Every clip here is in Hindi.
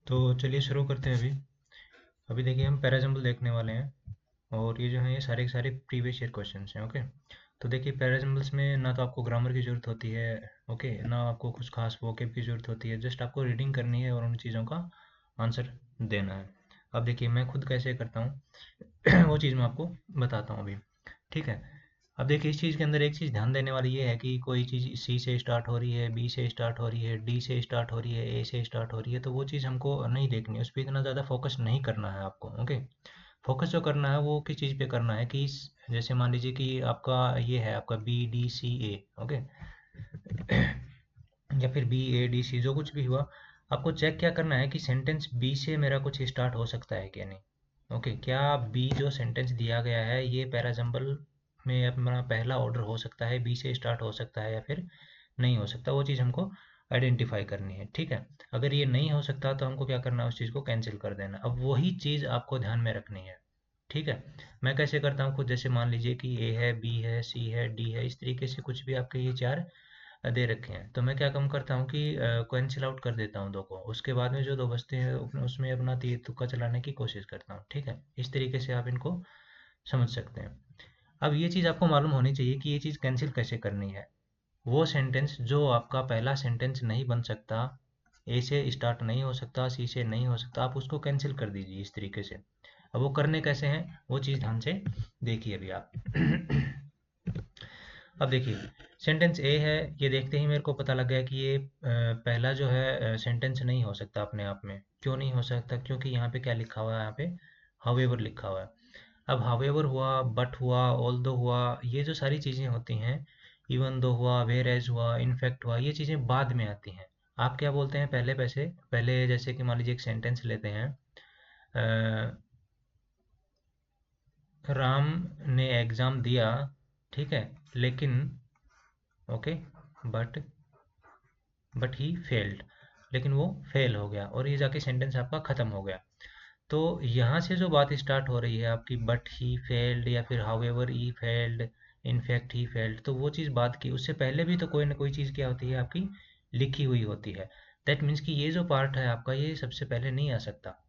तो चलिए शुरू करते हैं अभी। अभी देखिए हम पैराजम्बल देखने वाले हैं। और ये जो है ये सारे के सारे प्रीवियस ईयर क्वेश्चंस हैं। ओके। तो देखिए पैराजम्बल्स में ना तो आपको ग्रामर की ज़रूरत होती है। ओके, ना आपको कुछ खास वोकेब की ज़रूरत होती है, जस्ट आपको रीडिंग करनी है और उन चीज़ों का आंसर देना है। अब देखिए मैं खुद कैसे करता हूँ वो चीज़ मैं आपको बताता हूँ अभी। ठीक है। अब देखिए इस चीज़ के अंदर एक चीज़ ध्यान देने वाली ये है कि कोई चीज़ सी से स्टार्ट हो रही है, बी से स्टार्ट हो रही है, डी से स्टार्ट हो रही है, ए से स्टार्ट हो रही है, तो वो चीज़ हमको नहीं देखनी है, उस पर इतना ज़्यादा फोकस नहीं करना है आपको। ओके। फोकस जो करना है वो किस चीज़ पे करना है कि जैसे मान लीजिए कि आपका ये है आपका बी डी सी ए। ओके। या फिर बी ए डी सी जो कुछ भी हुआ, आपको चेक क्या करना है कि सेंटेंस बी से मेरा कुछ स्टार्ट हो सकता है क्या नहीं। ओके, क्या बी जो सेंटेंस दिया गया है ये पैराजम्बल में अपना पहला ऑर्डर हो सकता है, बी से स्टार्ट हो सकता है या फिर नहीं हो सकता, वो चीज़ हमको आइडेंटिफाई करनी है। ठीक है। अगर ये नहीं हो सकता तो हमको क्या करना है, उस चीज़ को कैंसिल कर देना। अब वही चीज़ आपको ध्यान में रखनी है। ठीक है। मैं कैसे करता हूँ खुद, जैसे मान लीजिए कि ए है, बी है, सी है, डी है, इस तरीके से कुछ भी आपके ये चार दे रखे हैं, तो मैं क्या कम करता हूँ कि कैंसिल आउट कर देता हूँ दो को। उसके बाद में जो दो बचते हैं उसमें अपना तीर तुक्का चलाने की कोशिश करता हूँ। ठीक है। इस तरीके से आप इनको समझ सकते हैं। अब ये चीज़ आपको मालूम होनी चाहिए कि ये चीज़ कैंसिल कैसे करनी है। वो सेंटेंस जो आपका पहला सेंटेंस नहीं बन सकता, ए से स्टार्ट नहीं हो सकता, सी से नहीं हो सकता, आप उसको कैंसिल कर दीजिए इस तरीके से। अब वो करने कैसे हैं वो चीज़ ध्यान से देखिए अभी आप। अब देखिए सेंटेंस ए है, ये देखते ही मेरे को पता लग गया कि ये पहला जो है सेंटेंस नहीं हो सकता अपने आप में। क्यों नहीं हो सकता? क्योंकि यहाँ पे क्या लिखा हुआ है, यहाँ पे हाउएवर लिखा हुआ है। अब हाउएवर हुआ, बट हुआ, ऑल्दो हुआ, ये जो सारी चीज़ें होती हैं, इवन दो हुआ, वेयर एज हुआ, इनफैक्ट हुआ, ये चीज़ें बाद में आती हैं। आप क्या बोलते हैं पहले? पैसे पहले जैसे कि मान लीजिए एक सेंटेंस लेते हैं, अ, राम ने एग्ज़ाम दिया, ठीक है, लेकिन ओके, बट ही फेल्ड, लेकिन वो फेल हो गया और ये जाके सेंटेंस आपका ख़त्म हो गया। तो यहाँ से जो बात स्टार्ट हो रही है आपकी, बट ही फेल्ड या फिर however he failed, in fact he failed, तो वो चीज़ बात की। उससे पहले भी तो कोई ना कोई चीज़ क्या होती है आपकी, लिखी हुई होती है। दैट मीन्स कि ये जो पार्ट है आपका ये सबसे पहले नहीं आ सकता।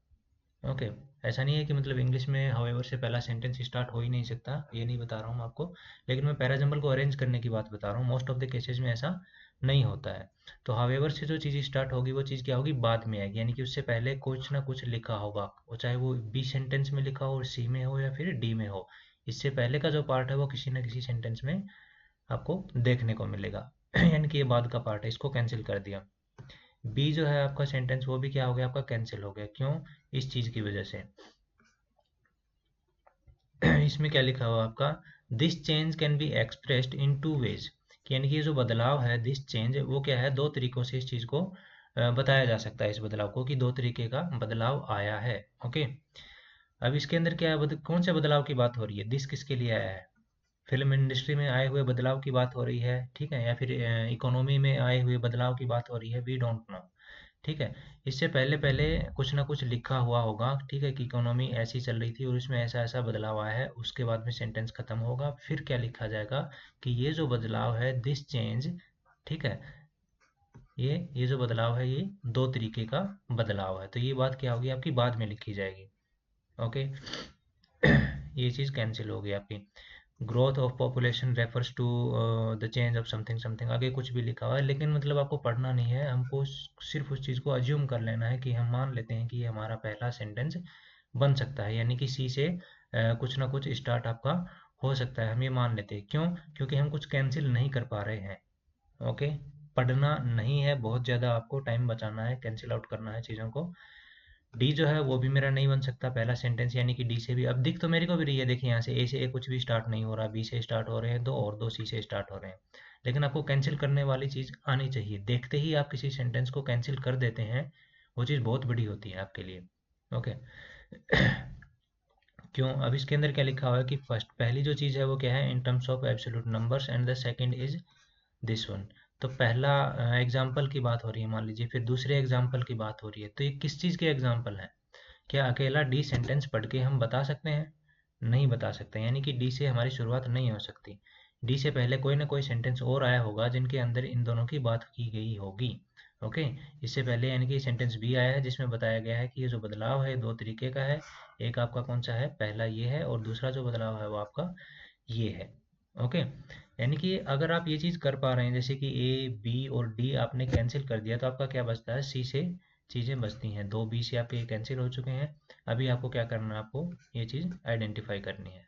ओके। ऐसा नहीं है कि मतलब इंग्लिश में हाउएवर से पहला सेंटेंस स्टार्ट हो ही नहीं सकता, ये नहीं बता रहा हूँ मैं आपको। लेकिन मैं पैराजम्बल को अरेंज करने की बात बता रहा हूँ, मोस्ट ऑफ द केसेस में ऐसा नहीं होता है। तो हाउएवर से जो चीज़ स्टार्ट होगी वो चीज़ क्या होगी, बाद में आएगी, यानी कि उससे पहले कुछ ना कुछ लिखा होगा, वो चाहे वो बी सेंटेंस में लिखा हो, सी में हो या फिर डी में हो। इससे पहले का जो पार्ट है वो किसी न किसी सेंटेंस में आपको देखने को मिलेगा। यानी कि ये बाद का पार्ट है, इसको कैंसिल कर दिया। बी जो है आपका सेंटेंस वो भी क्या हो गया आपका, कैंसिल हो गया। क्यों? इस चीज़ की वजह से। इसमें क्या लिखा हुआ आपका, this change can be expressed in two ways, यानी कि ये जो बदलाव है, दिस चेंज, वो क्या है, दो तरीकों से इस चीज़ को बताया जा सकता है, इस बदलाव को, कि दो तरीके का बदलाव आया है। ओके। अब इसके अंदर क्या है, कौन से बदलाव की बात हो रही है, दिस किसके लिए आया है, फिल्म इंडस्ट्री में आए हुए बदलाव की बात हो रही है, ठीक है, या फिर इकोनॉमी में आए हुए बदलाव की बात हो रही है, वी डोंट नो। ठीक है। इससे पहले पहले कुछ ना कुछ लिखा हुआ होगा, ठीक है, कि इकोनॉमी ऐसी चल रही थी और इसमें ऐसा ऐसा बदलाव आया है, उसके बाद में सेंटेंस खत्म होगा, फिर क्या लिखा जाएगा कि ये जो बदलाव है, दिस चेंज, ठीक है, ये जो बदलाव है ये दो तरीके का बदलाव है, तो ये बात क्या होगी आपकी, बाद में लिखी जाएगी। ओके। ये चीज़ कैंसिल हो गई आपकी। Growth of population refers to the change of something something, आगे कुछ भी लिखा हुआ है, लेकिन मतलब आपको पढ़ना नहीं है, हमको सिर्फ उस चीज़ को अज्यूम कर लेना है कि हम मान लेते हैं कि ये हमारा पहला सेंटेंस बन सकता है, यानी कि सी से कुछ ना कुछ स्टार्ट आपका हो सकता है, हम ये मान लेते हैं। क्यों? क्योंकि हम कुछ कैंसिल नहीं कर पा रहे हैं। ओके। पढ़ना नहीं है, बहुत ज़्यादा आपको टाइम बचाना है, कैंसिल आउट करना है चीज़ों को। डी जो है वो भी मेरा नहीं बन सकता पहला सेंटेंस, यानी कि डी से भी, अब दिख तो मेरे को भी रही है, देखिए यहाँ से ए से ए कुछ भी स्टार्ट नहीं हो रहा, बी से स्टार्ट हो रहे हैं दो और दो सी से स्टार्ट हो रहे हैं, लेकिन आपको कैंसिल करने वाली चीज़ आनी चाहिए। देखते ही आप किसी सेंटेंस को कैंसिल कर देते हैं, वो चीज़ बहुत बड़ी होती है आपके लिए। ओके। क्यों? अब इसके अंदर क्या लिखा हुआ है कि फर्स्ट, पहली जो चीज़ है वो क्या है, in terms of absolute numbers, and the second is this one. तो पहला एग्जाम्पल की बात हो रही है मान लीजिए, फिर दूसरे एग्जाम्पल की बात हो रही है, तो ये किस चीज़ के एग्जाम्पल है? क्या अकेला डी सेंटेंस पढ़ के हम बता सकते हैं? नहीं बता सकते, यानी कि डी से हमारी शुरुआत नहीं हो सकती। डी से पहले कोई ना कोई सेंटेंस और आया होगा जिनके अंदर इन दोनों की बात की गई होगी। ओके, इससे पहले यानी कि सेंटेंस बी आया है जिसमें बताया गया है कि ये जो बदलाव है दो तरीके का है। एक आपका कौन सा है, पहला ये है, और दूसरा जो बदलाव है वो आपका ये है। ओके, यानी कि अगर आप ये चीज़ कर पा रहे हैं, जैसे कि ए बी और डी आपने कैंसिल कर दिया, तो आपका क्या बचता है, सी से चीज़ें बचती हैं। दो बी से आपके कैंसिल हो चुके हैं। अभी आपको क्या करना है, आपको ये चीज़ आइडेंटिफाई करनी है।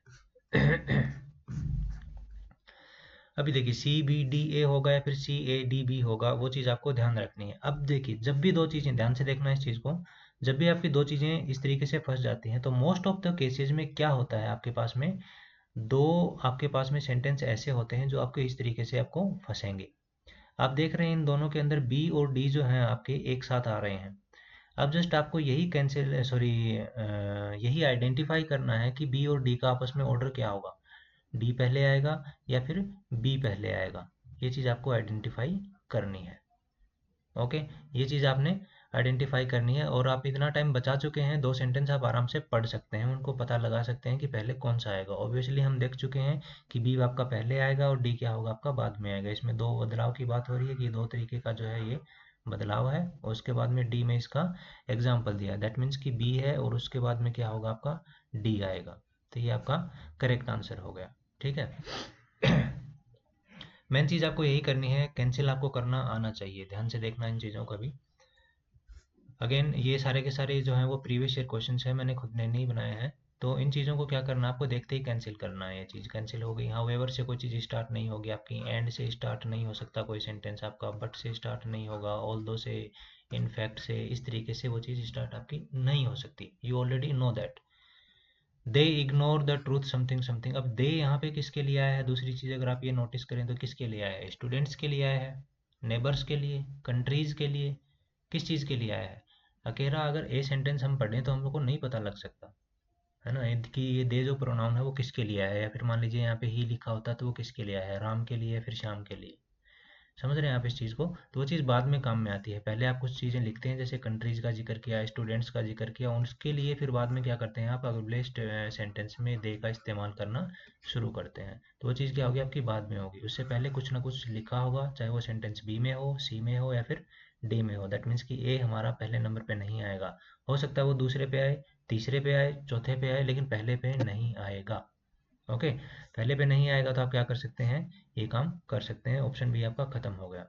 अभी देखिए सी बी डी ए होगा या फिर सी ए डी बी होगा, वो चीज़ आपको ध्यान रखनी है। अब देखिए जब भी दो चीज़ें, ध्यान से देखना इस चीज़ को, जब भी आपकी दो चीज़ें इस तरीके से फंस जाती हैं तो मोस्ट ऑफ द केसेस में क्या होता है, आपके पास में दो, आपके पास में सेंटेंस ऐसे होते हैं जो आपके इस तरीके से आपको फंसेंगे। आप देख रहे हैं इन दोनों के अंदर बी और डी जो हैं आपके एक साथ आ रहे हैं। अब जस्ट आपको यही कैंसिल सॉरी यही आइडेंटिफाई करना है कि बी और डी का आपस में ऑर्डर क्या होगा, डी पहले आएगा या फिर बी पहले आएगा। ये चीज़ आपको आइडेंटिफाई करनी है। ओके, ये चीज़ आपने आइडेंटिफाई करनी है, और आप इतना टाइम बचा चुके हैं, दो सेंटेंस आप आराम से पढ़ सकते हैं, उनको पता लगा सकते हैं कि पहले कौन सा आएगा। ऑब्वियसली हम देख चुके हैं कि बी आपका पहले आएगा और डी क्या होगा, आपका बाद में आएगा। इसमें दो बदलाव की बात हो रही है कि दो तरीके का जो है ये बदलाव है, और उसके बाद में डी में इसका एग्जाम्पल दिया है, दैट मीन्स कि बी है और उसके बाद में क्या होगा, आपका डी आएगा। तो ये आपका करेक्ट आंसर हो गया। ठीक है। मेन चीज़ आपको यही करनी है, कैंसिल आपको करना आना चाहिए। ध्यान से देखना इन चीज़ों का भी। अगेन ये सारे के सारे जो हैं वो प्रीवियस ईयर क्वेश्चंस हैं, मैंने खुद ने नहीं बनाए हैं। तो इन चीज़ों को क्या करना है, आपको देखते ही कैंसिल करना है। ये चीज़ कैंसिल हो गई, हाँ वेवर से कोई चीज़ स्टार्ट नहीं होगी आपकी, एंड से स्टार्ट नहीं हो सकता कोई सेंटेंस आपका, बट से स्टार्ट नहीं होगा, ऑल्दो से, इनफैक्ट से, इस तरीके से वो चीज़ स्टार्ट आपकी नहीं हो सकती। You already know that. They ignore the truth something something. अब दे यहाँ पे किसके लिए आया है, दूसरी चीज़ अगर आप ये नोटिस करें तो किसके लिए आया है, स्टूडेंट्स के लिए आया है, नेबर्स के लिए, कंट्रीज के लिए, किस चीज़ के लिए आया है। अकेला अगर ए सेंटेंस हम पढ़ें तो हम लोग को नहीं पता लग सकता है ना, कि ये दे जो प्रोनाउन है वो किसके लिए आया है, या फिर मान लीजिए यहाँ पे ही लिखा होता तो वो किसके लिए आया है, राम के लिए या फिर श्याम के लिए। समझ रहे हैं आप इस चीज़ को, तो वो चीज़ बाद में काम में आती है। पहले आप कुछ चीज़ें लिखते हैं, जैसे कंट्रीज़ का जिक्र किया, स्टूडेंट्स का जिक्र किया, उसके लिए फिर बाद में क्या करते हैं, आप अगले सेंटेंस में दे का इस्तेमाल करना शुरू करते हैं। तो वो चीज़ क्या होगी, आपकी बाद में होगी। उससे पहले कुछ ना कुछ लिखा होगा, चाहे वो सेंटेंस बी में हो, सी में हो या फिर डी में हो। दैट मीन्स कि ए हमारा पहले नंबर पे नहीं आएगा, हो सकता है वो दूसरे पे आए, तीसरे पे आए, चौथे पे आए, लेकिन पहले पे नहीं आएगा। ओके, पहले पे नहीं आएगा तो आप क्या कर सकते हैं, ये काम कर सकते हैं। ऑप्शन बी आपका खत्म हो गया।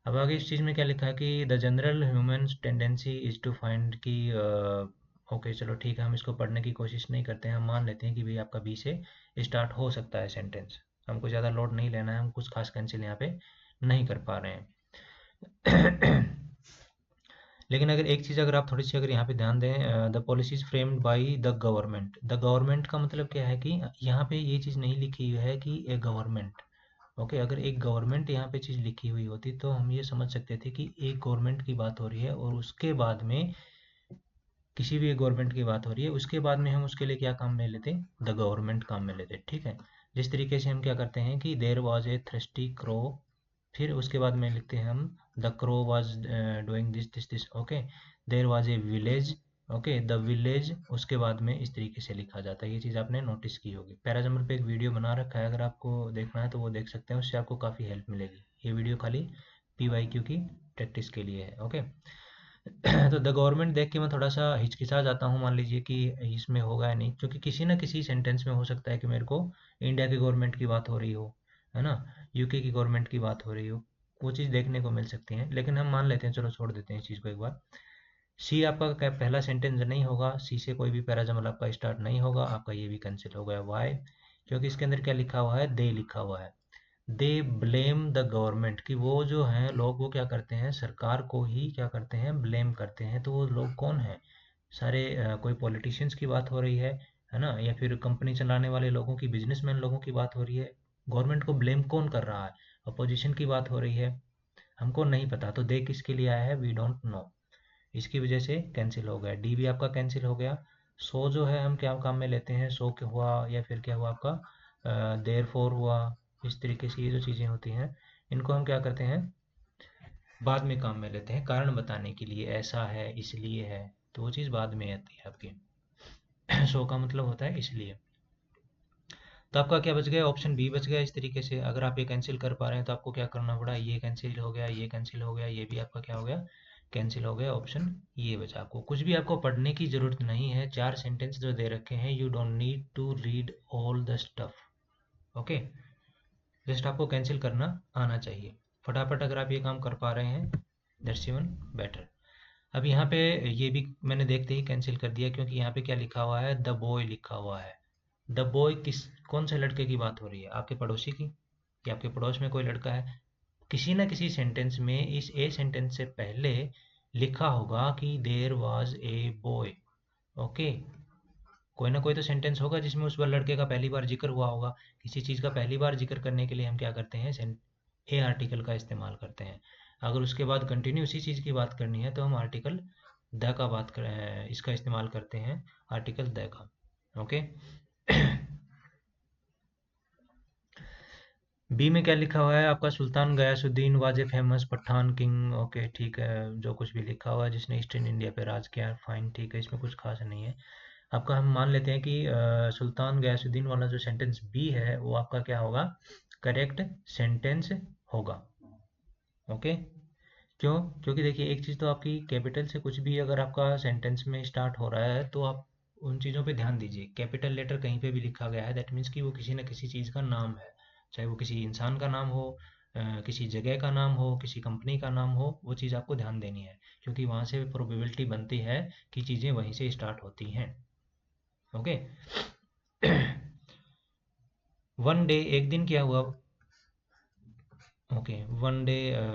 अब आगे इस चीज़ में क्या लिखा है कि the general human tendency is to find कि ओके चलो ठीक है, हम इसको पढ़ने की कोशिश नहीं करते हैं, हम मान लेते हैं कि भाई आपका बी से स्टार्ट हो सकता है सेंटेंस। हमको ज़्यादा लोड नहीं लेना है, हम कुछ खास कैंसिल यहाँ पे नहीं कर पा रहे हैं। लेकिन अगर एक चीज़ अगर आप थोड़ी सी अगर यहाँ पे ध्यान दें, the policies framed by the government. The government का मतलब क्या है कि यहाँ पे ये चीज़ नहीं लिखी हुई है कि ए गवर्नमेंट। ओके, अगर एक गवर्नमेंट यहाँ पे चीज़ लिखी हुई होती तो हम ये समझ सकते थे कि एक गवर्नमेंट की बात हो रही है, और उसके बाद में किसी भी एक गवर्नमेंट की बात हो रही है, उसके बाद में हम उसके लिए क्या काम में लेते, द गवर्नमेंट काम में लेते। ठीक है, जिस तरीके से हम क्या करते हैं कि देर वॉज ए थ्रस्टी क्रो, फिर उसके बाद में लिखते हैं हम the crow was doing this this this. Okay, there was A village, okay the village, उसके बाद में इस तरीके से लिखा जाता है। ये चीज़ आपने नोटिस की होगी। पैराजम्बल पे एक वीडियो बना रखा है, अगर आपको देखना है तो वो देख सकते हैं, उससे आपको काफ़ी हेल्प मिलेगी। ये वीडियो खाली PYQ की प्रैक्टिस के लिए है। ओके। तो द गवर्नमेंट देख के मैं थोड़ा सा हिचकिचा जाता हूँ, मान लीजिए कि इसमें होगा या नहीं, क्योंकि किसी ना किसी सेंटेंस में हो सकता है कि मेरे को इंडिया की गवर्नमेंट की बात हो रही हो, है ना, UK की गवर्नमेंट की बात हो रही हो, वो चीज़ देखने को मिल सकती है। लेकिन हम मान लेते हैं, चलो छोड़ देते हैं इस चीज़ को एक बार। सी आपका पहला सेंटेंस नहीं होगा, सी से कोई भी पैराजमल आपका स्टार्ट नहीं होगा, आपका ये भी कैंसिल हो गया। वाई, क्योंकि इसके अंदर क्या लिखा हुआ है, दे लिखा हुआ है। दे ब्लेम द गवर्नमेंट, कि वो जो हैं लोग वो क्या करते हैं, सरकार को ही क्या करते हैं, ब्लेम करते हैं। तो वो लोग कौन है, सारे कोई पॉलिटिशियंस की बात हो रही है ना, या फिर कंपनी चलाने वाले लोगों की, बिजनेसमैन लोगों की बात हो रही है। गवर्नमेंट को ब्लेम कौन कर रहा है, अपोजिशन की बात हो रही है, हमको नहीं पता। तो दे किसके लिए आया है, वी डोंट नो, इसकी वजह से कैंसिल हो गया। डी भी आपका कैंसिल हो गया। सो जो है हम क्या काम में लेते हैं, सो क्या हुआ, या फिर क्या हुआ आपका देर फोर हुआ। इस तरीके से ये जो चीज़ें होती हैं, इनको हम क्या करते हैं, बाद में काम में लेते हैं, कारण बताने के लिए, ऐसा है इसलिए है, तो वो चीज़ बाद में आती है आपकी। सो का मतलब होता है इसलिए। तो आपका क्या बच गया, ऑप्शन बी बच गया। इस तरीके से अगर आप ये कैंसिल कर पा रहे हैं तो आपको क्या करना पड़ा, ये कैंसिल हो गया, ये कैंसिल हो गया, ये भी आपका क्या हो गया, कैंसिल हो गया। ऑप्शन ये बचा। आपको कुछ भी आपको पढ़ने की जरूरत नहीं है, 4 सेंटेंस जो दे रखे हैं, you don't need to read all the stuff. Okay, just आपको कैंसिल करना आना चाहिए। फटाफट अगर आप ये काम कर पा रहे हैं, दैट्स इवन बेटर। अब यहाँ पे ये भी मैंने देखते ही कैंसिल कर दिया, क्योंकि यहाँ पे क्या लिखा हुआ है, द बॉय लिखा हुआ है। द बॉय किस, कौन से लड़के की बात हो रही है, आपके पड़ोसी की, या आपके पड़ोस में कोई लड़का है। किसी ना किसी सेंटेंस में इस ए सेंटेंस से पहले लिखा होगा कि there was a boy. Okay, कोई ना कोई तो सेंटेंस होगा जिसमें उस लड़के का पहली बार जिक्र हुआ होगा। किसी चीज़ का पहली बार जिक्र करने के लिए हम क्या करते हैं, ए आर्टिकल का इस्तेमाल करते हैं। अगर उसके बाद कंटिन्यू उसी चीज़ की बात करनी है तो हम आर्टिकल द का बात कर इसका इस्तेमाल करते हैं, आर्टिकल द का। ओके। बी में क्या लिखा हुआ है आपका, Sultan Ghiyasuddin was a famous Pathan king. Okay ठीक है, जो कुछ भी लिखा हुआ है जिसने ईस्टर्न इंडिया पे राज किया, फाइन ठीक है, इसमें कुछ खास नहीं है आपका। हम मान लेते हैं कि सुल्तान गयासुद्दीन वाला जो सेंटेंस बी है वो आपका क्या होगा, करेक्ट सेंटेंस होगा। ओके, क्यों, क्योंकि देखिए एक चीज़ तो आपकी कैपिटल से कुछ भी अगर आपका सेंटेंस में स्टार्ट हो रहा है तो आप उन चीज़ों पे ध्यान दीजिए। कैपिटल लेटर कहीं पे भी लिखा गया है, दैट मीन्स कि वो किसी न किसी चीज़ का नाम है, चाहे वो किसी इंसान का नाम हो, किसी जगह का नाम हो, किसी कंपनी का नाम हो, वो चीज़ आपको ध्यान देनी है, क्योंकि वहाँ से प्रोबेबिलिटी बनती है कि चीज़ें वहीं से स्टार्ट होती हैं। ओके। वन डे, एक दिन क्या हुआ, ओके, वन डे,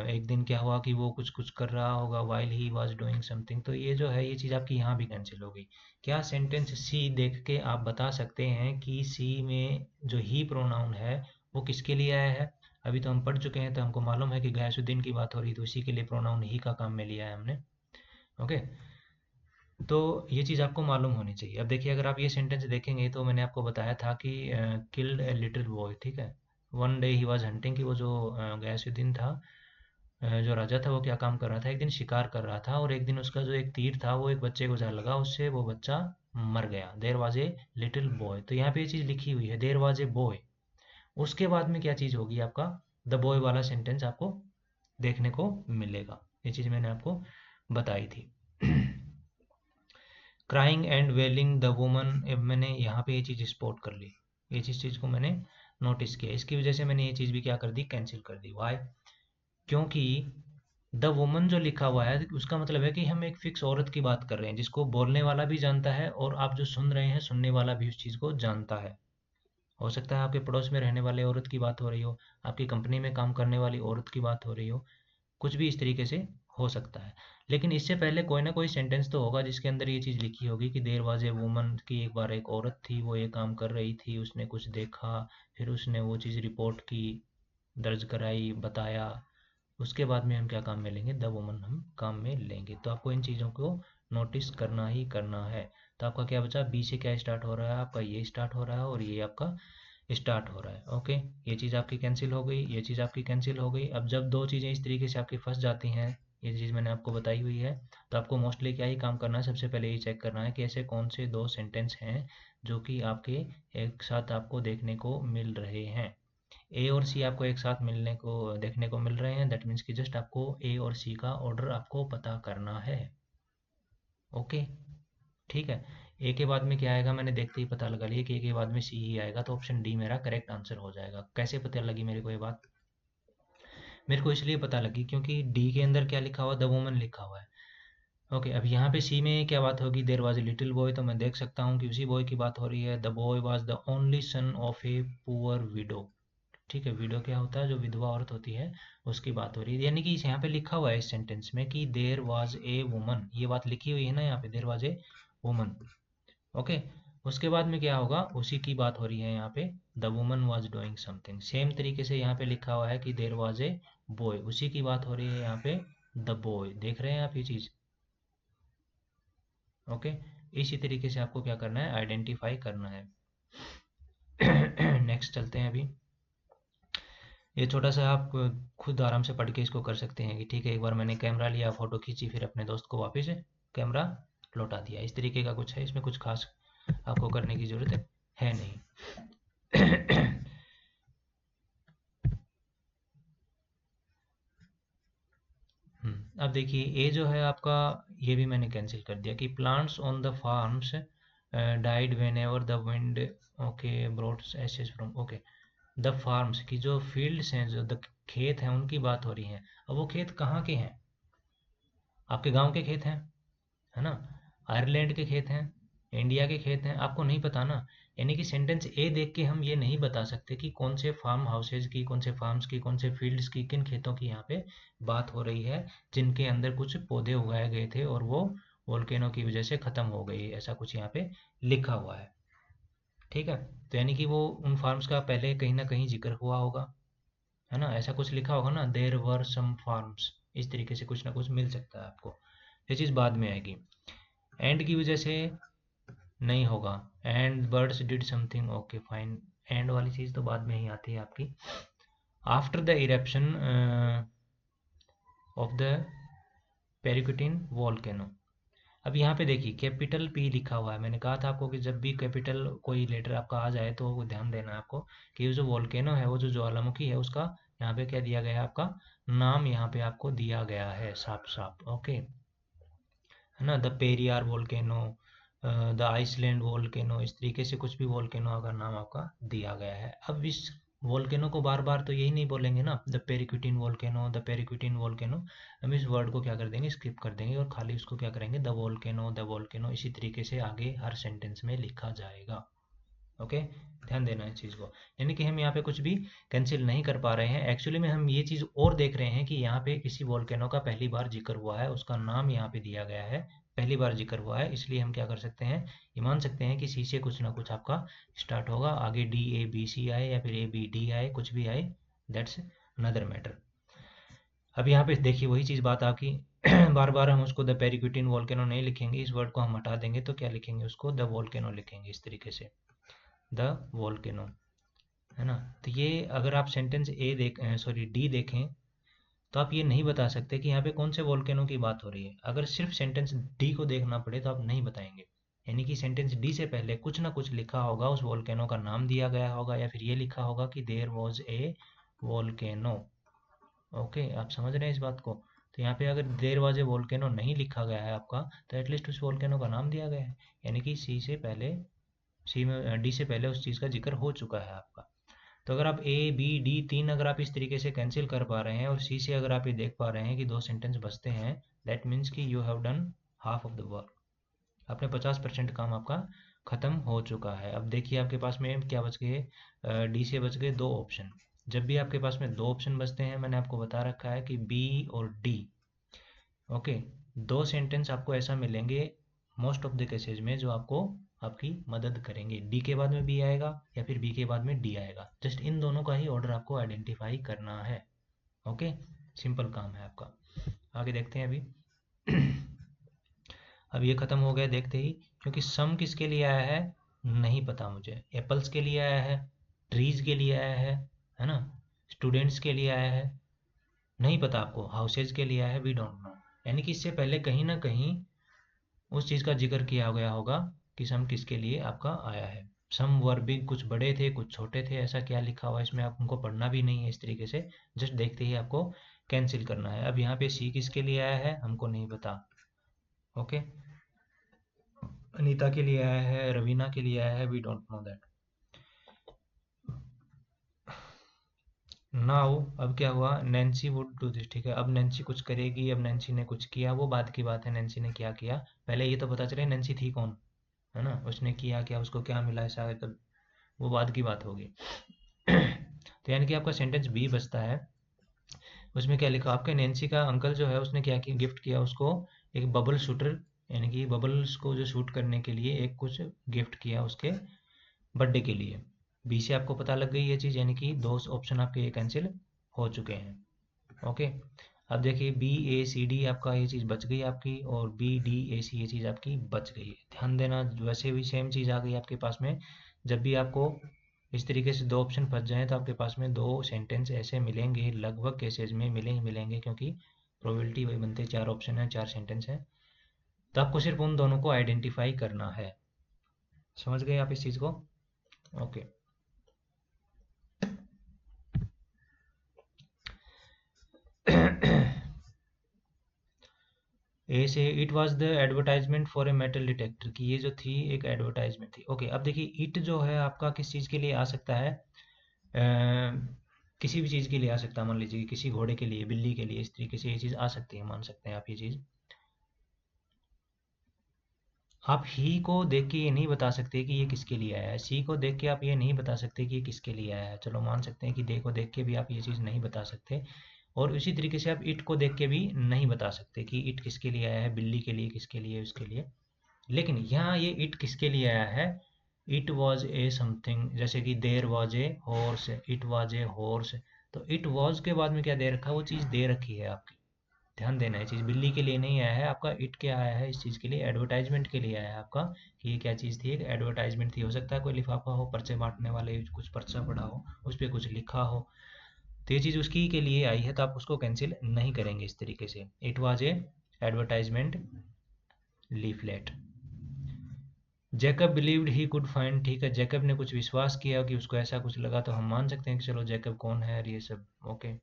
एक दिन क्या हुआ कि वो कुछ कुछ कर रहा होगा, while he was doing something. तो ये जो है ये चीज़ आपकी यहाँ भी कैंसिल हो गई। क्या सेंटेंस सी देख के आप बता सकते हैं कि सी में जो ही प्रोनाउन है वो किसके लिए आया है। अभी तो हम पढ़ चुके हैं, तो हमको मालूम है कि गयासुद्दीन की बात हो रही, तो इसी के लिए प्रोनाउन ही का काम में लिया है हमने। ओके, तो ये चीज़ आपको मालूम होनी चाहिए। अब देखिए अगर आप ये सेंटेंस देखेंगे तो मैंने आपको बताया था कि किल्ड ए लिटिल बॉय, ठीक है। One day he was hunting, कि वो जो गयासुद्दीन था, जो राजा था, वो क्या काम कर रहा था, एक दिन शिकार कर रहा था, और एक दिन उसका जो एक तीर था वो एक बच्चे को जा लगा, उससे वो बच्चा मर गया। There was a little boy, तो यहाँ पे ये चीज़ लिखी हुई है, देयर वाज ए बॉय। उसके बाद में क्या चीज़ होगी आपका, द बॉय वाला सेंटेंस आपको देखने को मिलेगा। ये चीज़ मैंने आपको बताई थी। Crying and wailing the woman, मैंने यहाँ पे ये चीज़ स्पॉट कर ली, ये चीज़ को मैंने नोटिस किया, इसकी वजह से मैंने ये चीज़ भी क्या कर दी, कैंसिल कर दी। वाई, क्योंकि द वुमन जो लिखा हुआ है उसका मतलब है कि हम एक फिक्स औरत की बात कर रहे हैं, जिसको बोलने वाला भी जानता है और आप जो सुन रहे हैं सुनने वाला भी उस चीज़ को जानता है। हो सकता है आपके पड़ोस में रहने वाले औरत की बात हो रही हो, आपकी कंपनी में काम करने वाली औरत की बात हो रही हो, कुछ भी इस तरीके से हो सकता है। लेकिन इससे पहले कोई ना कोई सेंटेंस तो होगा जिसके अंदर ये चीज़ लिखी होगी कि देयर वाज ए वुमन, की एक बार एक औरत थी, वो ये काम कर रही थी, उसने कुछ देखा, फिर उसने वो चीज़ रिपोर्ट की, दर्ज कराई, बताया, उसके बाद में हम क्या काम में लेंगे, द वुमन हम काम में लेंगे। तो आपको इन चीज़ों को नोटिस करना ही करना है। तो आपका क्या बचा, बी से क्या स्टार्ट हो रहा है आपका, ये स्टार्ट हो रहा है और ये आपका स्टार्ट हो रहा है। ओके, ये चीज़ आपकी कैंसिल हो गई, ये चीज़ आपकी कैंसिल हो गई। अब जब दो चीज़ें इस तरीके से आपकी फंस जाती हैं, ये चीज़ मैंने आपको बताई हुई है, तो आपको मोस्टली क्या ही काम करना है, सबसे पहले ये चेक करना है कि ऐसे कौन से दो सेंटेंस हैं जो कि आपके एक साथ आपको देखने को मिल रहे हैं। ए और सी आपको एक साथ मिलने को देखने को मिल रहे हैं, दैट मीन्स कि जस्ट आपको ए और सी का ऑर्डर आपको पता करना है। ओके, ठीक है। ए के बाद में क्या आएगा, मैंने देखते ही पता लगा लिया कि ए के बाद में सी ही आएगा, तो ऑप्शन डी मेरा करेक्ट आंसर हो जाएगा। कैसे पता लगी मेरे को ये बात, मेरे को इसलिए पता लगी क्योंकि डी के अंदर क्या लिखा हुआ, द वुमन लिखा हुआ है। ओके, अब यहाँ पे सी में क्या बात होगी, there was a little boy, तो मैं देख सकता हूँ कि उसी बॉय की बात हो रही है। The boy was the only son of a poor window, ठीक है। विडो क्या होता है, जो विधवा औरत होती है, उसकी बात हो रही है। यानी कि यहाँ पे लिखा हुआ है इस सेंटेंस में कि देयर वाज ए वुमन, ये बात लिखी हुई है ना यहाँ पे, there was a woman. Okay, उसके बाद में क्या होगा, उसी की बात हो रही है यहाँ पे, the woman was doing something. Same तरीके से यहाँ पे लिखा हुआ है कि देयर वाज ए बॉय, उसी की बात हो रही है यहाँ पे, द बॉय। देख रहे हैं आप ये चीज। ओके, इसी तरीके से आपको क्या करना है, आइडेंटिफाई करना है। नेक्स्ट चलते हैं अभी। ये छोटा सा आप खुद आराम से पढ़ के इसको कर सकते हैं कि ठीक है, एक बार मैंने कैमरा लिया, फोटो खींची, फिर अपने दोस्त को वापस कैमरा लौटा दिया, इस तरीके का कुछ है, इसमें कुछ खास आपको करने की ज़रूरत है नहीं। अब देखिए ए जो है आपका, ये भी मैंने कैंसिल कर दिया कि plants on the farms died whenever the wind, okay, broad ashes from, okay, the farms की जो फील्ड्स हैं, जो द खेत हैं, उनकी बात हो रही है। अब वो खेत कहाँ के हैं? आपके गांव के खेत हैं, है ना, आयरलैंड के खेत हैं, इंडिया के खेत हैं, आपको नहीं पता ना। यानी कि सेंटेंस ए देख के हम ये नहीं बता सकते कि कौन से फार्म हाउसेज की, कौन से फार्म्स की, कौन से फील्ड्स की, किन खेतों की यहाँ पे बात हो रही है जिनके अंदर कुछ पौधे उगाए गए थे और वो वोल्केनो की वजह से खत्म हो गई, ऐसा कुछ यहाँ पे लिखा हुआ है। ठीक है, तो यानी कि वो उन फार्म्स का पहले कहीं ना कहीं जिक्र हुआ होगा, है ना, ऐसा कुछ लिखा होगा ना, देयर वर सम फार्म्स, इस तरीके से कुछ ना कुछ मिल सकता है आपको। ये चीज़ बाद में आएगी। एंड की वजह से नहीं होगा, and birds did something, okay fine, and वाली चीज़ तो बाद में ही आती है आपकी। After the eruption of the Paricutin volcano. अब यहाँ पे देखिए कैपिटल पी लिखा हुआ है, मैंने कहा था आपको कि जब भी कैपिटल कोई लेटर आपका आ जाए तो वो ध्यान देना है आपको कि जो वॉल्केनो है, वो जो ज्वालामुखी है, उसका यहाँ पे क्या दिया गया है, आपका नाम यहाँ पे आपको दिया गया है साफ साफ, ओके, है ना, the Periyar volcano, the Iceland volcano, इस तरीके से कुछ भी वोल्केनो का नाम आपका दिया गया है। अब इस वोल्केनो को बार बार तो यही नहीं बोलेंगे ना, द पेरिक्यूटिन वोल्केनो, द पेरिक्यूटिन वोल्केनो। हम इस वर्ड को क्या कर देंगे, स्किप कर देंगे और खाली उसको क्या करेंगे, द वोल्केनो, द वोल्केनो, इसी तरीके से आगे हर सेंटेंस में लिखा जाएगा। ओके, ध्यान देना इस चीज़ को। यानी कि हम यहाँ पे कुछ भी कैंसिल नहीं कर पा रहे हैं, एक्चुअली में हम ये चीज़ और देख रहे हैं कि यहाँ पे किसी वोल्केनो का पहली बार जिक्र हुआ है, उसका नाम यहाँ पे दिया गया है, पहली बार जिक्र हुआ है, इसलिए हम क्या कर सकते हैं, ये मान सकते हैं कि सी से कुछ ना कुछ आपका स्टार्ट होगा, आगे डी ए बी सी आए या फिर ए बी डी आए, कुछ भी आए, दैट्स अनदर मैटर। अब यहाँ पे देखिए वही चीज़ बात आपकी, बार बार हम उसको द पेरिक्यूटिन वोल्केनो नहीं लिखेंगे, इस वर्ड को हम हटा देंगे तो क्या लिखेंगे, उसको द वोल्केनो लिखेंगे, इस तरीके से, द वोल्केनो, है ना। तो ये अगर आप सेंटेंस ए देख, सॉरी डी देखें, तो आप ये नहीं बता सकते कि यहाँ पे कौन से वोल्केनो की बात हो रही है। अगर सिर्फ सेंटेंस डी को देखना पड़े तो आप नहीं बताएंगे, यानी कि सेंटेंस डी से पहले कुछ ना कुछ लिखा होगा, उस वोल्केनो का नाम दिया गया होगा, या फिर ये लिखा होगा कि there was a volcano. Okay, आप समझ रहे हैं इस बात को। तो यहाँ पे अगर देयर वॉज ए वोल्केनो नहीं लिखा गया है आपका, तो एटलीस्ट उस वोल्केनो का नाम दिया गया है, यानी कि सी से पहले, सी में डी से पहले उस चीज़ का जिक्र हो चुका है आपका। तो अगर आप ए बी डी तीन अगर आप इस तरीके से कैंसिल कर पा रहे हैं और सी से अगर आप ये देख पा रहे हैं कि दो सेंटेंस बचते हैं, दैट मीन्स कि you have done half of the work, आपने 50% काम आपका खत्म हो चुका है। अब देखिए आपके पास में क्या बच गए, डी से बच गए दो ऑप्शन। जब भी आपके पास में दो ऑप्शन बचते हैं, मैंने आपको बता रखा है कि बी और डी, ओके, दो सेंटेंस आपको ऐसा मिलेंगे मोस्ट ऑफ द केसेज में जो आपको आपकी मदद करेंगे। डी के बाद में बी आएगा या फिर बी के बाद में डी आएगा, जस्ट इन दोनों का ही ऑर्डर आपको आइडेंटिफाई करना है। ओके, सिंपल काम है आपका। आगे देखते हैं अभी। अब ये खत्म हो गया देखते ही, क्योंकि सम किसके लिए आया है नहीं पता मुझे, एप्पल्स के लिए आया है, ट्रीज के लिए आया है ना, स्टूडेंट्स के लिए आया है, नहीं पता आपको, हाउसेज के लिए आया है, वी डोंट नो। यानी कि इससे पहले कहीं ना कहीं उस चीज़ का जिक्र किया गया होगा कि सम किसके लिए आपका आया है। सम वर बिग, कुछ बड़े थे कुछ छोटे थे, ऐसा क्या लिखा हुआ है इसमें, आप उनको पढ़ना भी नहीं है इस तरीके से, जस्ट देखते ही आपको कैंसिल करना है। अब यहाँ पे सी किसके लिए आया है हमको नहीं पता, ओके, अनीता के लिए आया है, रवीना के लिए आया है, we don't know that. Now अब क्या हुआ, नैन्सी वुड डू दिस, ठीक है, अब नैन्सी कुछ करेगी, अब नैन्सी ने कुछ किया, वो बात की बात है, नैन्सी ने क्या किया, पहले ये तो पता चले नैन्सी थी कौन, है ना, उसने किया क्या, उसको क्या मिला ऐसा, तो वो बाद की बात होगी। तो यानी कि आपका सेंटेंस बी बचता है, उसमें क्या लिखा, आपके नैन्सी का अंकल जो है उसने क्या किया, गिफ्ट किया उसको एक बबल शूटर, यानी कि बबल्स को जो शूट करने के लिए एक कुछ गिफ्ट किया उसके बर्थडे के लिए। बी से आपको पता लग गई ये चीज़, यानी कि दो ऑप्शन आपके ये कैंसिल हो चुके हैं। ओके, अब देखिए बी ए सी डी आपका ये चीज़ बच गई आपकी, और बी डी ए सी ये चीज़ आपकी बच गई है। ध्यान देना, वैसे भी सेम चीज़ आ गई आपके पास में, जब भी आपको इस तरीके से दो ऑप्शन फंस जाएँ तो आपके पास में दो सेंटेंस ऐसे मिलेंगे, लगभग केसेज में मिले ही मिलेंगे, क्योंकि प्रोबेबिलिटी वही बनते हैं, चार ऑप्शन है, चार सेंटेंस है, तो आपको सिर्फ उन दोनों को आइडेंटिफाई करना है। समझ गए आप इस चीज़ को? ओके, ए से it was the advertisement for a metal detector की ये जो थी एक एडवर्टाइजमेंट थी। ओके, अब देखिए इट जो है आपका किस चीज़ के लिए आ सकता है, किसी भी चीज़ के लिए आ सकता है। मान लीजिए कि किसी घोड़े के लिए, बिल्ली के लिए, इस तरीके से ये चीज़ आ सकती है, मान सकते हैं आप ये चीज़। आप ही को देख के ये नहीं बता सकते कि ये किसके लिए आया है, सी को देख के आप ये नहीं बता सकते कि ये किसके लिए आया है। चलो मान सकते हैं कि दे को देख के भी आप ये चीज़ नहीं बता सकते, और उसी तरीके से आप इट को देख के भी नहीं बता सकते कि इट किसके लिए आया है, बिल्ली के लिए, किसके लिए, उसके लिए। लेकिन यहाँ ये इट किसके लिए आया है, इट वॉज ए समथिंग, जैसे कि देर was a horse, it was a horse. तो इट वॉज के बाद में क्या दे रखा है, वो चीज़ दे रखी है आपकी। ध्यान देना है, चीज़ बिल्ली के लिए नहीं आया है आपका, इट क्या आया है इस चीज़ के लिए, एडवर्टाइजमेंट के लिए आया है आपका, कि ये क्या चीज़ थी, एक एडवर्टाइजमेंट थी। हो सकता है कोई लिफाफा हो, पर्चे बांटने वाले, कुछ पर्चा पड़ा हो, उस पर कुछ लिखा हो, तो ये चीज़ उसकी के लिए आई है, तो आप उसको कैंसिल नहीं करेंगे इस तरीके से। It was a advertisement leaflet. Jacob believed he could find, ठीक है, जैकब ने कुछ विश्वास किया कि उसको ऐसा कुछ लगा, तो हम मान सकते हैं कि चलो जैकब कौन है और ये सब। Okay,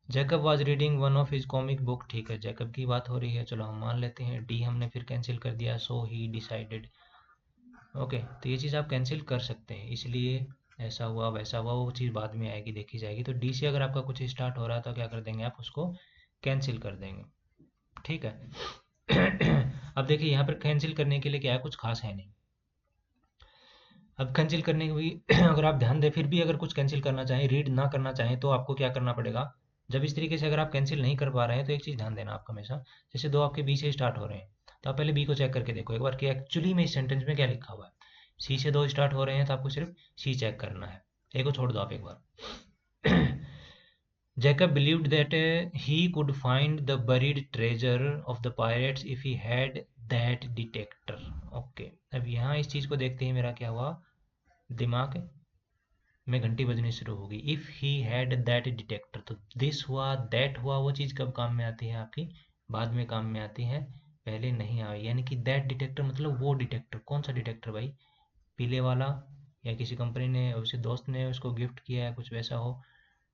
Jacob was reading one of his comic book, ठीक है, जैकब की बात हो रही है, चलो हम मान लेते हैं। डी हमने फिर कैंसिल कर दिया, सो ही डिसाइडेड। ओके, तो ये चीज़ आप कैंसिल कर सकते हैं, इसलिए ऐसा हुआ वैसा हुआ, वो चीज़ बाद में आएगी, देखी जाएगी। तो डी से अगर आपका कुछ स्टार्ट हो रहा है तो क्या कर देंगे आप, उसको कैंसिल कर देंगे, ठीक है। अब देखिए यहाँ पर कैंसिल करने के लिए क्या है, कुछ खास है नहीं। अब कैंसिल करने की भी अगर आप ध्यान दें, फिर भी अगर कुछ कैंसिल करना चाहें, रीड ना करना चाहें, तो आपको क्या करना पड़ेगा। जब इस तरीके से अगर आप कैंसिल नहीं कर पा रहे हैं, तो एक चीज़ ध्यान देना आप हमेशा, जैसे दो आपके बी से स्टार्ट हो रहे हैं, तो आप पहले बी को चेक करके देखो एक बार कि एक्चुअली में इस सेंटेंस में क्या लिखा हुआ है। सी से दो स्टार्ट हो रहे हैं, तो आपको सिर्फ सी चेक करना है, ए को छोड़ दो आप एक बार। Jacob believed that he could find the buried treasure of the pirates if he had that detector. Okay, अब यहाँ इस चीज़ को देखते ही मेरा क्या हुआ, दिमाग में घंटी बजनी शुरू होगी। If he had that detector, तो दिस हुआ, दैट हुआ, वो चीज़ कब काम में आती है आपकी, बाद में काम में आती है, पहले नहीं आई। यानी कि दैट डिटेक्टर मतलब वो डिटेक्टर, कौन सा डिटेक्टर भाई, पीले वाला, या किसी कंपनी ने, उसे दोस्त ने उसको गिफ्ट किया है, कुछ वैसा हो,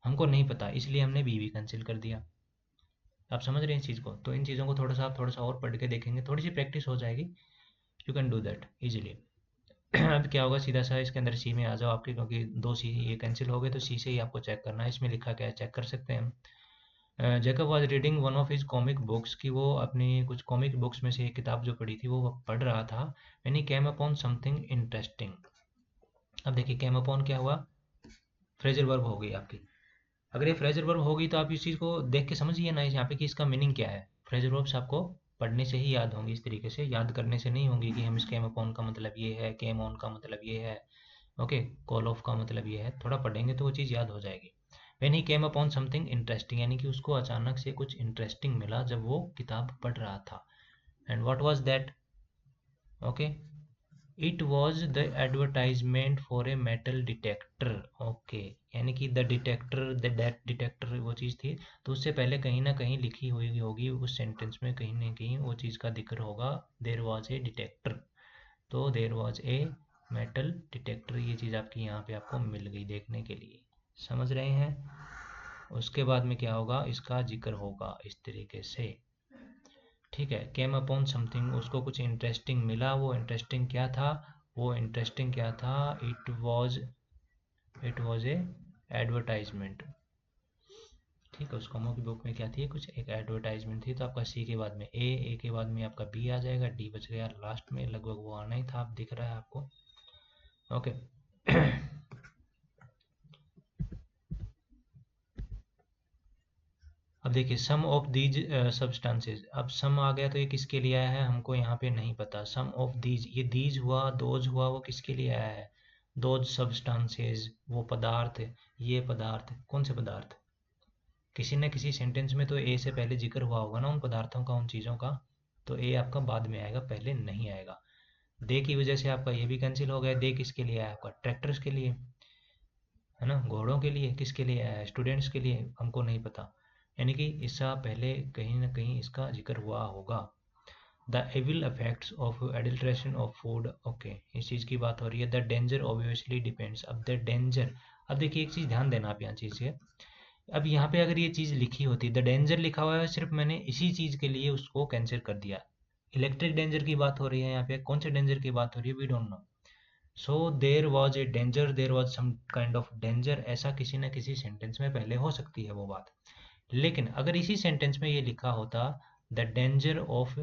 हमको नहीं पता, इसलिए हमने बी भी कैंसिल कर दिया। आप समझ रहे हैं इस चीज़ को, तो इन चीज़ों को थोड़ा सा आप थोड़ा सा और पढ़ के देखेंगे, थोड़ी सी प्रैक्टिस हो जाएगी, you can do that easily. अब क्या होगा, सीधा सा इसके अंदर सी में आ जाओ आपके, क्योंकि दो सी ये कैंसिल हो गए, तो सी से ही आपको चेक करना है, इसमें लिखा क्या है चेक कर सकते हैं हम। Jacob was reading one of his comic books, की वो अपनी कुछ कॉमिक बुक्स में से एक किताब जो पढ़ी थी वो पढ़ रहा था, when he came upon something interesting. अब देखिए केम अपॉन क्या हुआ, फ्रेजल वर्ब हो गई आपकी। अगर ये फ्रेजल वर्ब होगी तो आप इस चीज़ को देख के समझिए ना यहाँ पे कि इसका मीनिंग क्या है। फ्रेजल वर्ब्स आपको पढ़ने से ही याद होंगी, इस तरीके से याद करने से नहीं होंगी कि हम इस केम अपॉन का मतलब ये है, केम ऑन का मतलब ये है, ओके, कॉल ऑफ का मतलब ये है, थोड़ा पढ़ेंगे तो वो चीज़ याद हो जाएगी। When he came upon something interesting, यानी कि उसको अचानक से कुछ इंटरेस्टिंग मिला जब वो किताब पढ़ रहा था। And what was that, okay, it was the advertisement for a metal detector. Okay, यानी कि the detector, the that detector वो चीज़ थी, तो उससे पहले कहीं ना कहीं लिखी हुई होगी उस सेंटेंस में, कहीं ना कहीं वो चीज़ का जिक्र होगा, देर वॉज ए डिटेक्टर, तो देर वॉज ए मेटल डिटेक्टर, ये चीज़ आपकी यहाँ पे आपको मिल गई देखने के लिए, समझ रहे हैं। उसके बाद में क्या होगा, इसका जिक्र होगा इस तरीके से, ठीक है। केम अपॉन समथिंग, उसको कुछ इंटरेस्टिंग मिला, वो इंटरेस्टिंग क्या था, वो इंटरेस्टिंग क्या था, इट वॉज ए एडवर्टाइजमेंट, ठीक है। उस कॉमो की बुक में क्या थी, कुछ एक एडवर्टाइजमेंट थी, तो आपका सी के बाद में ए के बाद में आपका बी आ जाएगा, डी बच गया लास्ट में, लगभग वो आना ही था, आप दिख रहा है आपको, ओके। अब देखिए सम ऑफ दीज सब्सटेंसेस, अब सम आ गया तो ये किसके लिए आया है हमको यहाँ पे नहीं पता। सम ऑफ दीज, ये दीज हुआ, दोज हुआ, वो किसके लिए आया है, दोज सब्सटेंसेस, वो पदार्थ, ये पदार्थ, कौन से पदार्थ, किसी न किसी सेंटेंस में तो ए से पहले जिक्र हुआ होगा ना उन पदार्थों का, उन चीज़ों का, तो ए आपका बाद में आएगा, पहले नहीं आएगा। दे की वजह से आपका ये भी कैंसिल हो गया, दे किसके लिए आया आपका, ट्रैक्टर्स के लिए, है ना, घोड़ों के लिए, किसके लिए आया है, स्टूडेंट्स के लिए, हमको नहीं पता, यानी कि इसका पहले कहीं ना कहीं इसका जिक्र हुआ होगा। The evil effects of adulteration of food, okay, इस चीज़ की बात हो रही है। द डेंजर ऑब्वियसली डिपेंड्स, अब द डेंजर, अब देखिए एक चीज़ ध्यान देना आप यहाँ चीज़ से, अब यहाँ पे अगर ये चीज़ लिखी होती, द डेंजर लिखा हुआ है, सिर्फ मैंने इसी चीज़ के लिए उसको कैंसिल कर दिया। इलेक्ट्रिक डेंजर की बात हो रही है यहाँ पे, कौन से डेंजर की बात हो रही है, we don't know. So there was a danger, there was some kind of danger, ऐसा किसी न किसी सेंटेंस में पहले हो सकती है वो बात। लेकिन अगर इसी सेंटेंस में ये लिखा होता the danger of,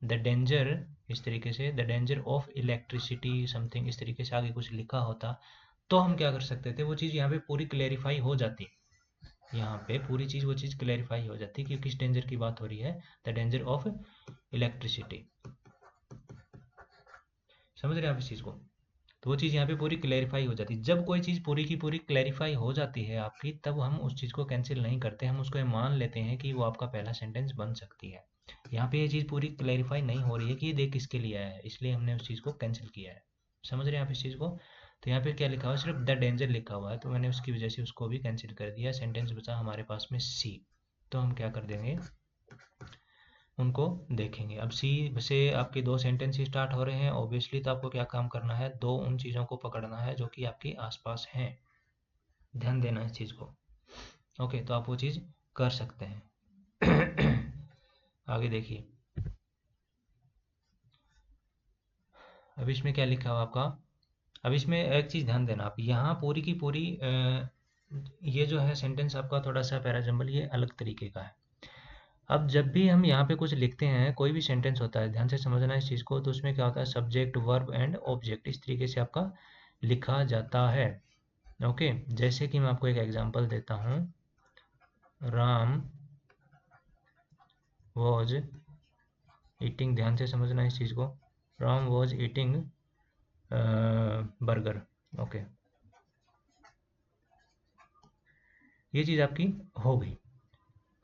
the danger, इस तरीके से the danger of electricity something, इस तरीके से आगे कुछ लिखा होता, तो हम क्या कर सकते थे, वो चीज़ यहाँ पे पूरी क्लेरिफाई हो जाती। यहाँ पे पूरी चीज़, वो चीज़ क्लेरिफाई हो जाती कि किस डेंजर की बात हो रही है, द डेंजर ऑफ इलेक्ट्रिसिटी। समझ रहे हैं आप इस चीज़ को? तो वो चीज़ यहाँ पे पूरी क्लेरिफाई हो जाती है। जब कोई चीज़ पूरी की पूरी क्लेरिफाई हो जाती है आपकी, तब हम उस चीज़ को कैंसिल नहीं करते, हम उसको मान लेते हैं कि वो आपका पहला सेंटेंस बन सकती है। यहाँ पे ये चीज़ पूरी क्लेरिफाई नहीं हो रही है कि ये देख किसके लिए आया है, इसलिए हमने उस चीज़ को कैंसिल किया है। समझ रहे हैं आप इस चीज़ को? तो यहाँ पे क्या लिखा हुआ है, सिर्फ द डेंजर लिखा हुआ है, तो मैंने उसकी वजह से उसको भी कैंसिल कर दिया। सेंटेंस बचा हमारे पास में सी, तो हम क्या कर देंगे, उनको देखेंगे। अब सी से आपके दो सेंटेंस स्टार्ट हो रहे हैं, ऑब्वियसली तो आपको क्या काम करना है, दो उन चीज़ों को पकड़ना है जो कि आपके आसपास हैं, ध्यान देना इस चीज़ को। ओके, तो आप वो चीज़ कर सकते हैं। आगे देखिए, अब इसमें क्या लिखा हुआ आपका, अब इसमें एक चीज़ ध्यान देना आप, यहाँ पूरी की पूरी ये जो है सेंटेंस आपका थोड़ा सा पैराजम्बल, ये अलग तरीके का है। अब जब भी हम यहाँ पे कुछ लिखते हैं, कोई भी सेंटेंस होता है, ध्यान से समझना इस चीज़ को, तो उसमें क्या होता है, सब्जेक्ट वर्ब एंड ऑब्जेक्ट, इस तरीके से आपका लिखा जाता है। ओके, जैसे कि मैं आपको एक एग्जांपल देता हूँ, राम वॉज ईटिंग, ध्यान से समझना इस चीज़ को, Ram was eating burger. Okay, ये चीज़ आपकी हो गई।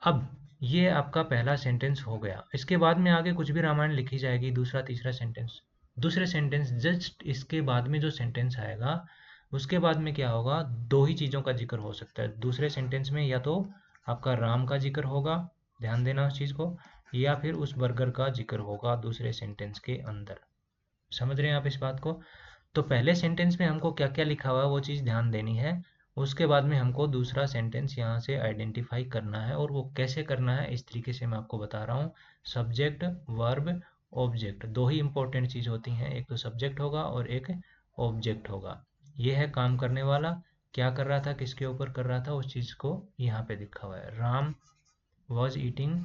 अब ये आपका पहला सेंटेंस हो गया। इसके बाद में आगे कुछ भी रामायण लिखी जाएगी, दूसरा तीसरा सेंटेंस, दूसरे सेंटेंस जस्ट इसके बाद में जो सेंटेंस आएगा, उसके बाद में क्या होगा, दो ही चीज़ों का जिक्र हो सकता है दूसरे सेंटेंस में, या तो आपका राम का जिक्र होगा, ध्यान देना उस चीज़ को, या फिर उस बर्गर का जिक्र होगा दूसरे सेंटेंस के अंदर। समझ रहे हैं आप इस बात को? तो पहले सेंटेंस में हमको क्या क्या लिखा हुआ है वो चीज़ ध्यान देनी है, उसके बाद में हमको दूसरा सेंटेंस यहाँ से आइडेंटिफाई करना है, और वो कैसे करना है इस तरीके से मैं आपको बता रहा हूँ। सब्जेक्ट वर्ब ऑब्जेक्ट, दो ही इंपॉर्टेंट चीज़ होती हैं, एक तो सब्जेक्ट होगा और एक ऑब्जेक्ट होगा। ये है काम करने वाला, क्या कर रहा था, किसके ऊपर कर रहा था, उस चीज़ को यहाँ पे लिखा हुआ है, Ram was eating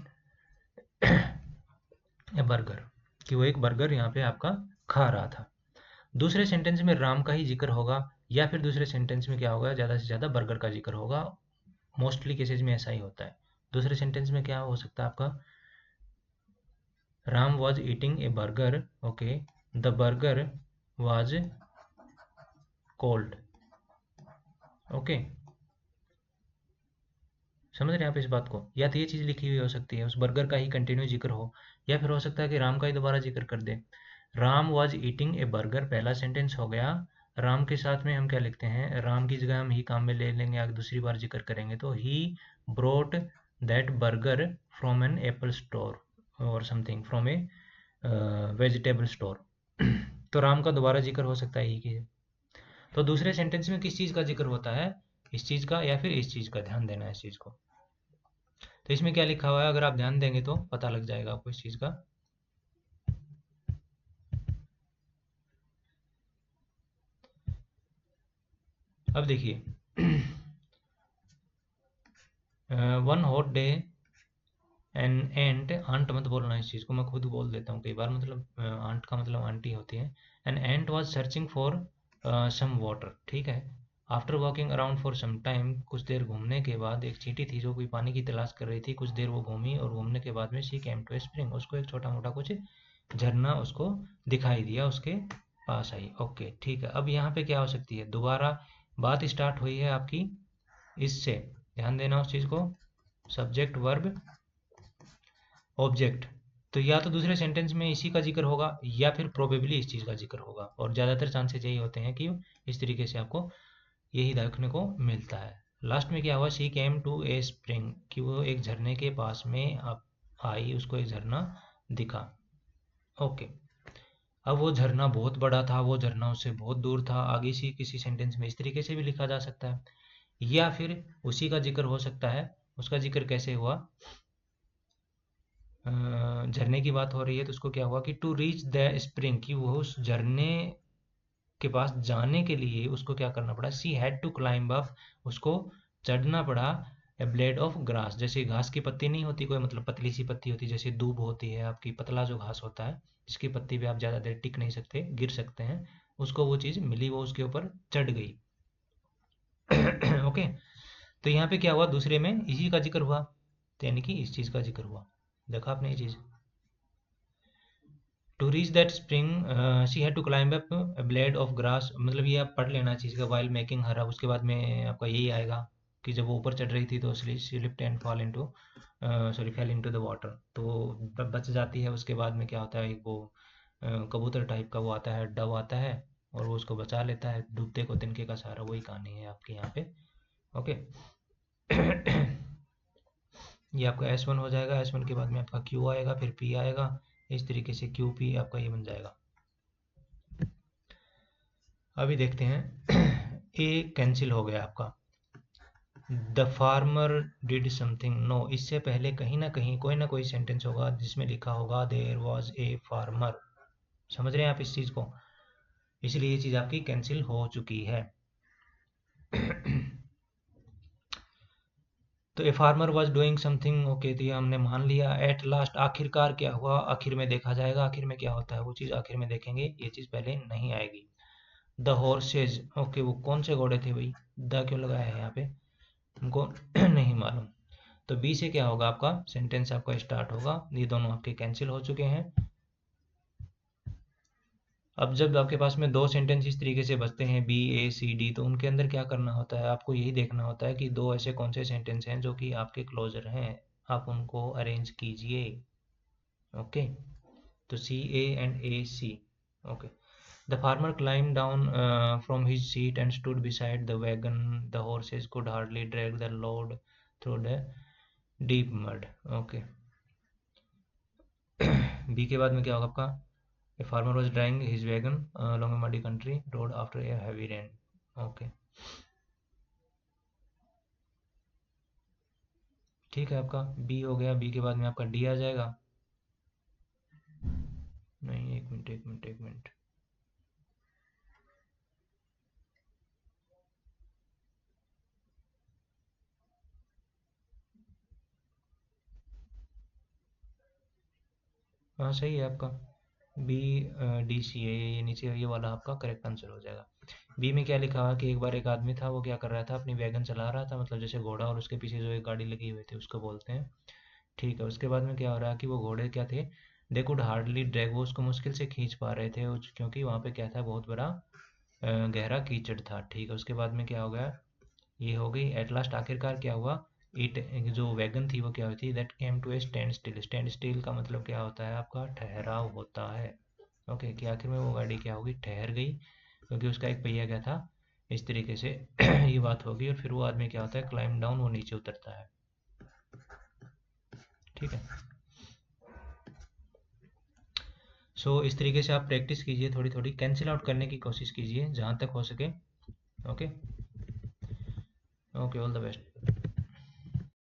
a burger, कि वो एक बर्गर यहाँ पे आपका खा रहा था। दूसरे सेंटेंस में राम का ही जिक्र होगा, या फिर दूसरे सेंटेंस में क्या होगा, ज़्यादा से ज़्यादा बर्गर का जिक्र होगा, मोस्टली केसेज में ऐसा ही होता है। दूसरे सेंटेंस में क्या हो सकता है आपका, Ram was eating a burger, okay, the burger was cold. Okay, समझ रहे हैं आप इस बात को? या तो ये चीज़ लिखी हुई हो सकती है, उस बर्गर का ही कंटिन्यू जिक्र हो, या फिर हो सकता है कि राम का ही दोबारा जिक्र कर दे। Ram was eating a burger पहला सेंटेंस हो गया, राम के साथ में हम क्या लिखते हैं, राम की जगह हम ही काम में ले लेंगे, आगे दूसरी बार जिक्र करेंगे, तो ही brought that burger from an apple store और something from a vegetable store. तो राम का दोबारा जिक्र हो सकता है ही की। तो दूसरे सेंटेंस में किस चीज़ का जिक्र होता है, इस चीज़ का या फिर इस चीज़ का, ध्यान देना है इस चीज़ को। तो इसमें क्या लिखा हुआ है, अगर आप ध्यान देंगे तो पता लग जाएगा आपको इस चीज़ का। अब देखिए, one hot day an ant, aunt मत बोलना इस चीज़ को, मैं खुद बोल देता हूँ कई बार, मतलब आंट का मतलब आंटी होती है। An ant was searching for some water, ठीक है, after walking around for some time, कुछ देर घूमने के बाद, एक चींटी थी जो कोई पानी की तलाश कर रही थी, कुछ देर वो घूमी और घूमने के बाद में she came to a spring, उसको एक छोटा मोटा कुछ झरना उसको दिखाई दिया, उसके पास आई। ओके, ठीक है, अब यहाँ पे क्या हो सकती है, दोबारा बात स्टार्ट हुई है आपकी इससे, ध्यान देना उस चीज़ को, सब्जेक्ट वर्ब ऑब्जेक्ट, तो या तो दूसरे सेंटेंस में इसी का जिक्र होगा, या फिर प्रोबेबली इस चीज़ का जिक्र होगा, और ज़्यादातर चांसेस यही होते हैं कि इस तरीके से आपको यही देखने को मिलता है। लास्ट में क्या हुआ, she came to a spring, कि वो एक झरने के पास में अब आई, उसको एक झरना दिखा। ओके, अब वो झरना बहुत बड़ा था, वो झरना उससे बहुत दूर था, आगे सी किसी सेंटेंस में इस तरीके से भी लिखा जा सकता है। या फिर उसी का जिक्र हो सकता है। उसका जिक्र कैसे हुआ? झरने की बात हो रही है तो उसको क्या हुआ कि टू रीच द स्प्रिंग, कि वो उस झरने के पास जाने के लिए उसको क्या करना पड़ा, she had to climb up, उसको चढ़ना पड़ा ए ब्लेड ऑफ ग्रास, जैसे घास की पत्ती नहीं होती कोई, मतलब पतली सी पत्ती होती है, जैसे दूब होती है आपकी, पतला जो घास होता है जिसकी पत्ती पे आप ज़्यादा देर टिक नहीं सकते, गिर सकते हैं, उसको वो चीज़ मिली, वो उसके ऊपर चढ़ गई। ओके। तो यहाँ पे क्या हुआ, दूसरे में इसी का जिक्र हुआ, तो यानी कि इस चीज़ का जिक्र हुआ। देखा आपने ये चीज़, to reach that spring she had to climb up a blade of grass, मतलब ये आप पढ़ लेना चीज़ का, वाइल मेकिंग हरा, उसके बाद में आपका यही आएगा कि जब वो ऊपर चढ़ रही थी तो slipped and fall into, sorry fail into the water, तो वो बच जाती है। उसके बाद में क्या होता है, एक वो कबूतर टाइप का वो आता है, डव आता है, और वो उसको बचा लेता है, डूबते को तिनके का सहारा, वही कहानी है आपके यहाँ पे। ओके। ये आपका S1 हो जाएगा, S1 के बाद में आपका Q आएगा, फिर P आएगा, इस तरीके से QP आपका ये बन जाएगा। अभी देखते हैं ए कैंसिल हो गया आपका, the farmer did something, no, इससे पहले कहीं ना कहीं कोई ना कोई सेंटेंस होगा जिसमें लिखा होगा देयर वॉज ए फार्मर, समझ रहे हैं आप इस चीज़ को, इसलिए ये चीज़ आपकी कैंसिल हो चुकी है। तो a farmer was doing something, okay, तो ये हमने मान लिया। एट लास्ट, आखिरकार क्या हुआ, आखिर में देखा जाएगा, आखिर में क्या होता है वो चीज़ आखिर में देखेंगे, ये चीज़ पहले नहीं आएगी। द हॉर्सेज, ओके, वो कौन से घोड़े थे भाई, द क्यों लगाया है यहाँ पे, हमको नहीं मालूम। तो बी से क्या होगा, आपका सेंटेंस आपका स्टार्ट होगा, ये दोनों आपके कैंसिल हो चुके हैं। अब जब आपके पास में दो सेंटेंस इस तरीके से बचते हैं B A C D, तो उनके अंदर क्या करना होता है, आपको यही देखना होता है कि दो ऐसे कौन से सेंटेंस हैं जो कि आपके क्लोजर हैं, आप उनको अरेंज कीजिए। ओके, तो C A and A C। Okay, the farmer climbed down from his seat and stood beside the wagon, the horses could hardly drag the load through the deep mud. Okay. B के बाद में क्या होगा आपका, A farmer was driving his wagon along a muddy country road after a heavy rain. Okay, ठीक है, आपका बी हो गया। बी के बाद में आपका डी आ जाएगा। नहीं, एक मिनट एक मिनट एक मिनट, हाँ सही है आपका, B D C है, ये नीचे ये वाला आपका करेक्ट आंसर हो जाएगा। बी में क्या लिखा हुआ कि एक बार एक आदमी था, वो क्या कर रहा था, अपनी वैगन चला रहा था, मतलब जैसे घोड़ा और उसके पीछे जो एक गाड़ी लगी हुई थी उसको बोलते हैं। ठीक है, उसके बाद में क्या हो रहा है कि वो घोड़े क्या थे, दे कुड हार्डली ड्रैग, वो उसको मुश्किल से खींच पा रहे थे, क्योंकि वहाँ पे क्या था, बहुत बड़ा गहरा कीचड़ था। ठीक है, उसके बाद में क्या हो गया, ये हो गई। एट लास्ट, आखिरकार क्या हुआ, इट, जो वैगन थी वो क्या हुई थी, that came to a standstill, standstill का मतलब क्या होता है, आपका ठहराव होता है। ओके, कि आखिर में वो गाड़ी क्या होगी, ठहर गई, क्योंकि उसका एक पहिया क्या था, इस तरीके से ये बात होगी। और फिर वो आदमी क्या होता है, क्लाइम डाउन, वो नीचे उतरता है। ठीक है, सो इस तरीके से आप प्रैक्टिस कीजिए, थोड़ी थोड़ी कैंसिल आउट करने की कोशिश कीजिए जहाँ तक हो सके। Okay, okay, all the best.